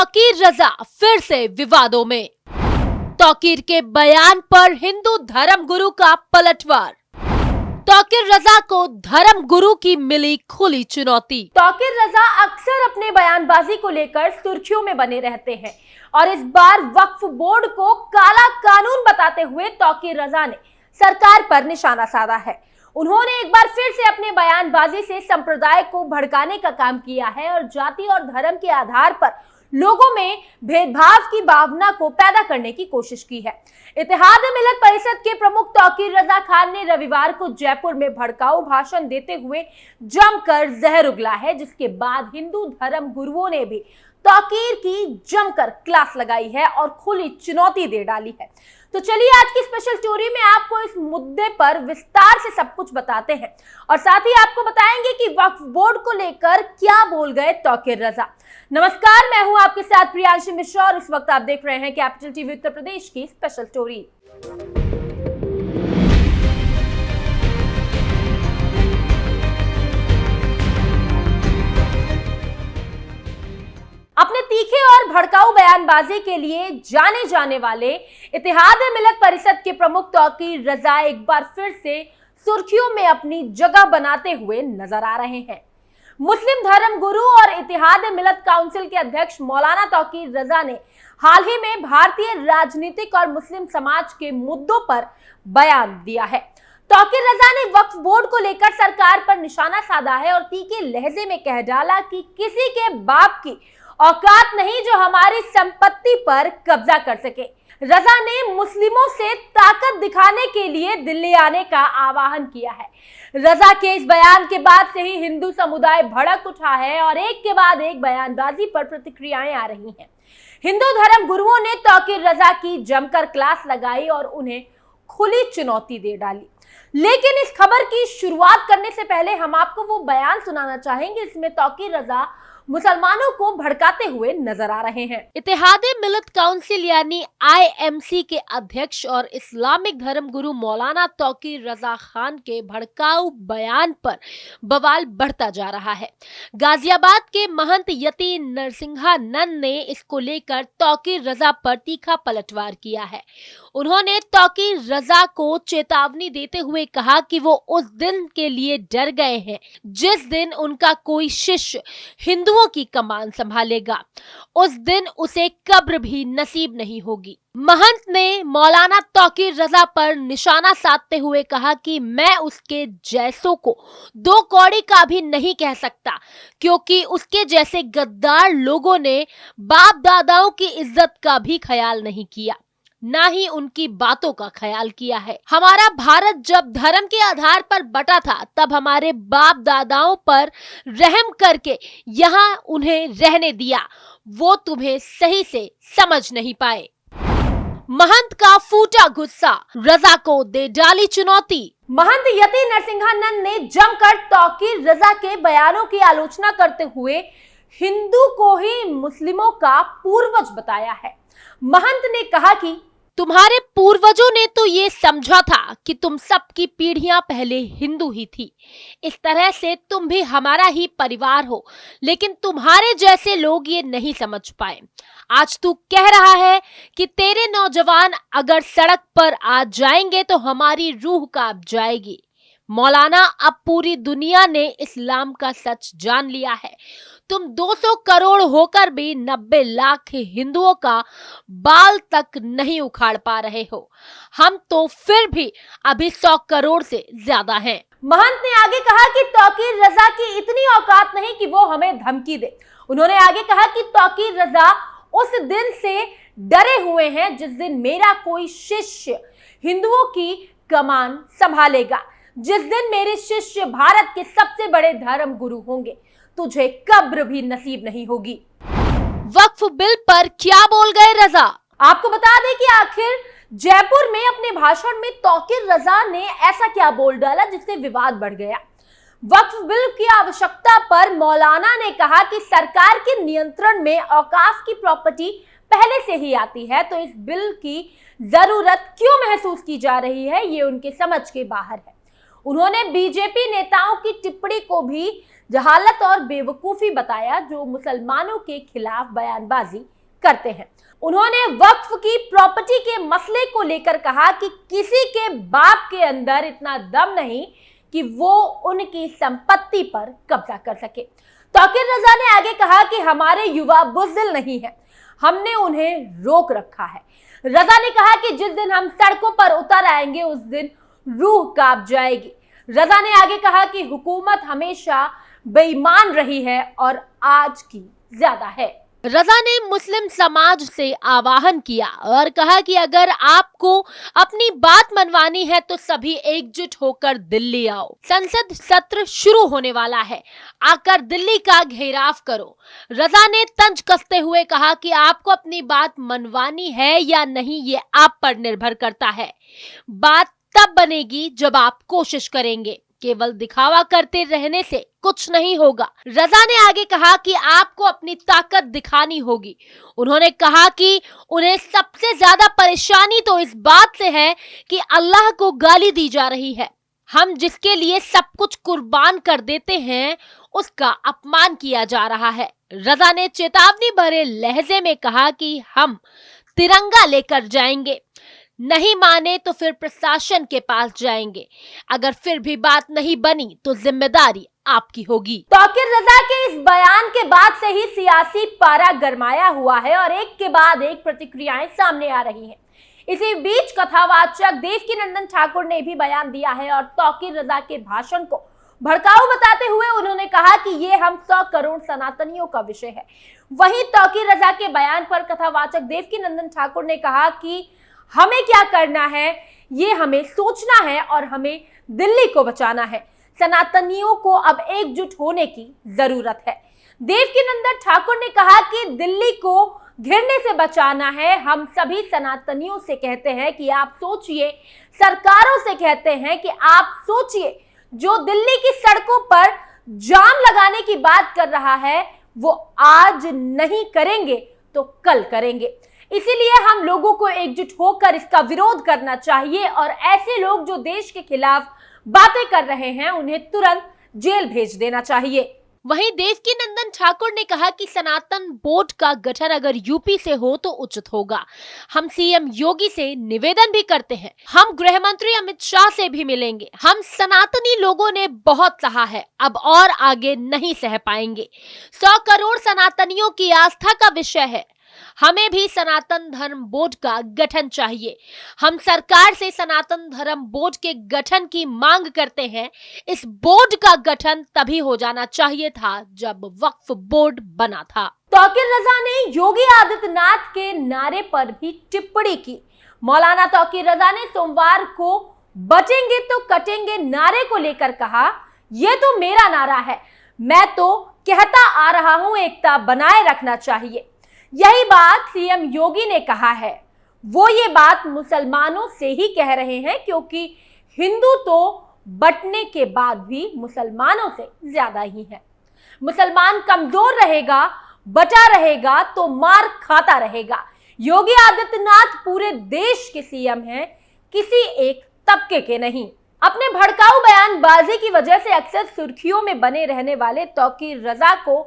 तौकीर रजा फिर से विवादों में। तौकीर के बयान पर हिंदू धर्म गुरु का पलटवार। तौकीर रजा को धर्म गुरु की मिली खुली चुनौती। तौकीर रजा अक्सर अपने बयानबाजी को लेकर सुर्खियों में बने रहते हैं और इस बार वक्फ बोर्ड को काला कानून बताते हुए तौकीर रजा ने सरकार पर निशाना साधा है। उन्होंने एक बार फिर से अपने बयानबाजी से संप्रदाय को भड़काने का काम किया है और जाति और धर्म के आधार पर लोगों में भेदभाव की भावना को पैदा करने की कोशिश की है। इत्तेहाद-ए-मिल्लत परिषद के प्रमुख तौकीर रजा खान ने रविवार को जयपुर में भड़काऊ भाषण देते हुए जमकर जहर उगला है, जिसके बाद हिंदू धर्म गुरुओं ने भी तौकीर की जमकर क्लास लगाई है और खुली चुनौती दे डाली है। तो चलिए आज की स्पेशल स्टोरी में आपको इस मुद्दे पर विस्तार से सब कुछ बताते हैं और साथ ही आपको बताएंगे कि वक्फ बोर्ड को लेकर क्या बोल गए तौकीर रजा। नमस्कार, मैं हूं आपके साथ प्रियांशी मिश्रा और इस वक्त आप देख रहे हैं कैपिटल टीवी उत्तर प्रदेश की स्पेशल स्टोरी। अपने तीखे और भड़काऊ बयानबाजी के लिए जाने जाने वाले इत्तेहाद-ए-मिल्लत परिषद के प्रमुख तौकीर रजा एक बार फिर से सुर्खियों में अपनी जगह बनाते हुए नजर आ रहे हैं। मुस्लिम धर्म गुरु और इत्तेहाद-ए-मिल्लत काउंसिल के अध्यक्ष मौलाना तौकीर रजा ने हाल ही में भारतीय राजनीतिक और मुस्लिम समाज के मुद्दों पर बयान दिया है। तौकीर रजा ने वक्फ बोर्ड को लेकर सरकार पर निशाना साधा है और तीखे लहजे में कह डाला कि किसी के बाप की औकात नहीं जो हमारी संपत्ति पर कब्जा कर सके। रजा ने मुस्लिमों से ताकत दिखाने के लिए दिल्ली आने का आह्वान किया है। रजा के इस बयान के बाद से ही हिंदू समुदाय भड़क उठा है और एक के बाद एक बयानबाजी पर प्रतिक्रियाएं आ रही हैं। हिंदू धर्म गुरुओं ने तौकीर रजा की जमकर क्लास लगाई और उन्हें खुली चुनौती दे डाली। लेकिन इस खबर की शुरुआत करने से पहले हम आपको वो बयान सुनाना चाहेंगे जिसमें तौकीर रजा मुसलमानों को भड़काते हुए नजर आ रहे हैं। इत्तेहाद-ए-मिल्लत काउंसिल यानी IMC के अध्यक्ष और इस्लामिक धर्म गुरु मौलाना तौकीर रजा खान के भड़काऊ बयान पर बवाल बढ़ता जा रहा है। गाजियाबाद के महंत यति नरसिंहानंद ने इसको लेकर तौकीर रजा पर तीखा पलटवार किया है। उन्होंने तौकीर रजा को चेतावनी देते हुए कहा कि वो उस दिन के लिए डर गए हैं जिस दिन उनका कोई शिष्य हिंदुओं की कमान संभालेगा। उस दिन उसे कब्र भी नसीब नहीं होगी। महंत ने मौलाना तौकीर रजा पर निशाना साधते हुए कहा कि मैं उसके जैसों को दो कौड़ी का भी नहीं कह सकता, क्योंकि उसके जैसे गद्दार लोगों ने बाप दादाओं की इज्जत का भी ख्याल नहीं किया, ना ही उनकी बातों का ख्याल किया है। हमारा भारत जब धर्म के आधार पर बटा था तब हमारे बाप दादाओं पर रहम करके यहाँ उन्हें रहने दिया, वो तुम्हें सही से समझ नहीं पाए। महंत का फूटा गुस्सा, रजा को दे डाली चुनौती। महंत यति नरसिंहानंद ने जमकर तौकीर रजा के बयानों की आलोचना करते हुए हिंदू को ही मुस्लिमों का पूर्वज बताया है। महंत ने कहा कि तुम्हारे पूर्वजों ने तो ये समझा था कि तुम सबकी पीढ़ियां पहले हिंदू ही थी, इस तरह से तुम भी हमारा ही परिवार हो, लेकिन तुम्हारे जैसे लोग ये नहीं समझ पाए। आज तू कह रहा है कि तेरे नौजवान अगर सड़क पर आ जाएंगे तो हमारी रूह कांप जाएगी। मौलाना, अब पूरी दुनिया ने इस्लाम का सच जान लिया है। तुम 200 करोड़ होकर भी 90 लाख हिंदुओं का बाल तक नहीं उखाड़ पा रहे हो। हम तो फिर भी अभी 100 करोड़ से ज्यादा हैं। महंत ने आगे कहा कि तौकीर रजा की इतनी औकात नहीं कि वो हमें धमकी दे। उन्होंने आगे कहा कि तौकीर रजा उस दिन से डरे हुए हैं जिस दिन मेरा कोई शिष्य हिंदुओं की कमान संभालेगा। जिस दिन मेरे शिष्य भारत के सबसे बड़े धर्म गुरु होंगे, तुझे कब्र भी नसीब नहीं होगी। वक्फ बिल पर क्या बोल गए रजा? आपको बता दें कि आखिर जयपुर में अपने भाषण में तौकीर रजा ने ऐसा क्या बोल डाला जिससे विवाद बढ़ गया। वक्फ बिल की आवश्यकता पर मौलाना ने कहा कि सरकार के नियंत्रण में औकाफ की प्रॉपर्टी पहले से ही आती है, तो इस बिल की जरूरत क्यों महसूस की जा रही है, ये उनके समझ के बाहर है। उन्होंने बीजेपी नेताओं की टिप्पणी को भी जहालत और बेवकूफी बताया जो मुसलमानों के खिलाफ बयानबाजी करते हैं। उन्होंने वक्फ की प्रॉपर्टी के मसले को लेकर कहा कि किसी के बाप के अंदर इतना दम नहीं कि वो उनकी संपत्ति पर कब्जा कर सके। तौकीर रजा ने आगे कहा कि हमारे युवा बुज़दिल नहीं है, हमने उन्हें रोक रखा है। रजा ने कहा कि जिस दिन हम सड़कों पर उतर आएंगे उस दिन रूह कांप जाएगी। रजा ने आगे कहा कि हुकूमत हमेशा बेईमान रही है और आज की ज्यादा है। रजा ने मुस्लिम समाज से आह्वान किया और कहा कि अगर आपको अपनी बात मनवानी है तो सभी एकजुट होकर दिल्ली आओ। संसद सत्र शुरू होने वाला है, आकर दिल्ली का घेराव करो। रजा ने तंज कसते हुए कहा कि आपको अपनी बात मनवानी है या नहीं ये आप पर निर्भर करता है। बात तब बनेगी जब आप कोशिश करेंगे, केवल दिखावा करते रहने से कुछ नहीं होगा। रजा ने आगे कहा कि आपको अपनी ताकत दिखानी होगी। उन्होंने कहा कि उन्हें सबसे ज्यादा परेशानी तो इस बात से है कि अल्लाह को गाली दी जा रही है। हम जिसके लिए सब कुछ कुर्बान कर देते हैं उसका अपमान किया जा रहा है। रजा ने चेतावनी भरे लहजे में कहा कि हम तिरंगा लेकर जाएंगे, नहीं माने तो फिर प्रशासन के पास जाएंगे। अगर फिर भी बात नहीं बनी तो जिम्मेदारी आपकी होगी। तौकीर रजा के इस बयान के बाद से ही सियासी पारा गरमाया हुआ है और एक के बाद एक प्रतिक्रियाएं सामने आ रही हैं। इसी बीच कथावाचक देवकीनंदन ठाकुर ने भी बयान दिया है और तौकीर रजा के भाषण को भड़काऊ बताते हुए उन्होंने कहा कि ये हम 100 करोड़ सनातनियों का विषय है। वहीं तौकीर रजा के बयान पर कथावाचक देवकीनंदन ठाकुर ने कहा कि हमें क्या करना है, ये हमें सोचना है और हमें दिल्ली को बचाना है। सनातनियों को अब एकजुट होने की जरूरत है। देवकीनंदन ठाकुर ने कहा कि दिल्ली को घिरने से बचाना है। हम सभी सनातनियों से कहते हैं कि आप सोचिए, सरकारों से कहते हैं कि आप सोचिए। जो दिल्ली की सड़कों पर जाम लगाने की बात कर रहा है वो आज नहीं करेंगे तो कल करेंगे। इसीलिए हम लोगों को एकजुट होकर इसका विरोध करना चाहिए और ऐसे लोग जो देश के खिलाफ बातें कर रहे हैं उन्हें तुरंत जेल भेज देना चाहिए। वहीं देवकीनंदन ठाकुर ने कहा कि सनातन बोर्ड का गठन अगर यूपी से हो तो उचित होगा। हम सीएम योगी से निवेदन भी करते हैं, हम गृह मंत्री अमित शाह से भी मिलेंगे। हम सनातनी लोगों ने बहुत सहा है, अब और आगे नहीं सह पाएंगे। 100 करोड़ सनातनियों की आस्था का विषय है। हमें भी सनातन धर्म बोर्ड का गठन चाहिए। हम सरकार से सनातन धर्म बोर्ड के गठन की मांग करते हैं। इस बोर्ड का गठन तभी हो जाना चाहिए था जब वक्फ बोर्ड बना था। तौकीर रजा ने योगी आदित्यनाथ के नारे पर भी टिप्पणी की। मौलाना तौकीर रजा ने सोमवार को बचेंगे तो कटेंगे नारे को लेकर कहा, यह तो मेरा नारा है, मैं तो कहता आ रहा हूं एकता बनाए रखना चाहिए। यही बात सीएम योगी ने कहा है। वो ये बात मुसलमानों से ही कह रहे हैं क्योंकि हिंदू तो बंटने के बाद भी मुसलमानों से ज्यादा ही है। मुसलमान कमजोर रहेगा, बचा रहेगा तो मार खाता रहेगा। योगी आदित्यनाथ पूरे देश के सीएम हैं, किसी एक तबके के नहीं। अपने भड़काऊ बयानबाजी की वजह से अक्सर सुर्खियों में बने रहने वाले तौकीर रजा को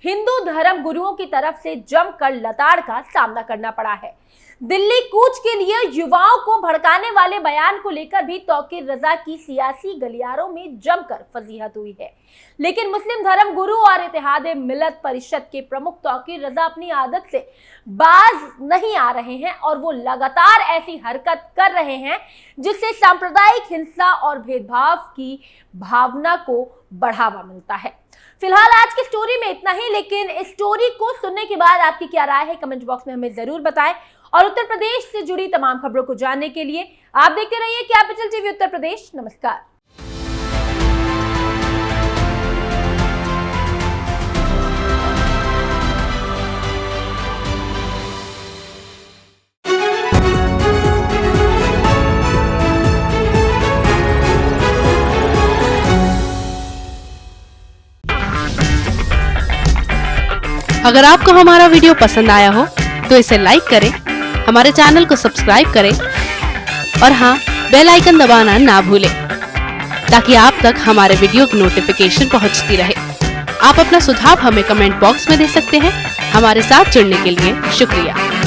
हिंदू धर्म गुरुओं की तरफ से जमकर लताड़ का सामना करना पड़ा है। दिल्ली कूच के लिए युवाओं को भड़काने वाले बयान को लेकर भी तौकीर रजा की सियासी गलियारों में जमकर फजीहत हुई है। लेकिन मुस्लिम धर्म गुरु और इत्तेहाद मिलत परिषद के प्रमुख तौकीर रजा अपनी आदत से बाज नहीं आ रहे हैं और वो लगातार ऐसी हरकत कर रहे हैं जिससे सांप्रदायिक हिंसा और भेदभाव की भावना को बढ़ावा मिलता है। फिलहाल आज की स्टोरी में इतना ही, लेकिन इस स्टोरी को सुनने के बाद आपकी क्या राय है कमेंट बॉक्स में हमें जरूर बताएं और उत्तर प्रदेश से जुड़ी तमाम खबरों को जानने के लिए आप देखते रहिए कैपिटल टीवी उत्तर प्रदेश। नमस्कार। अगर आपको हमारा वीडियो पसंद आया हो तो इसे लाइक करें, हमारे चैनल को सब्सक्राइब करें और हाँ, बेल आइकन दबाना ना भूलें ताकि आप तक हमारे वीडियो की नोटिफिकेशन पहुंचती रहे। आप अपना सुझाव हमें कमेंट बॉक्स में दे सकते हैं। हमारे साथ जुड़ने के लिए शुक्रिया।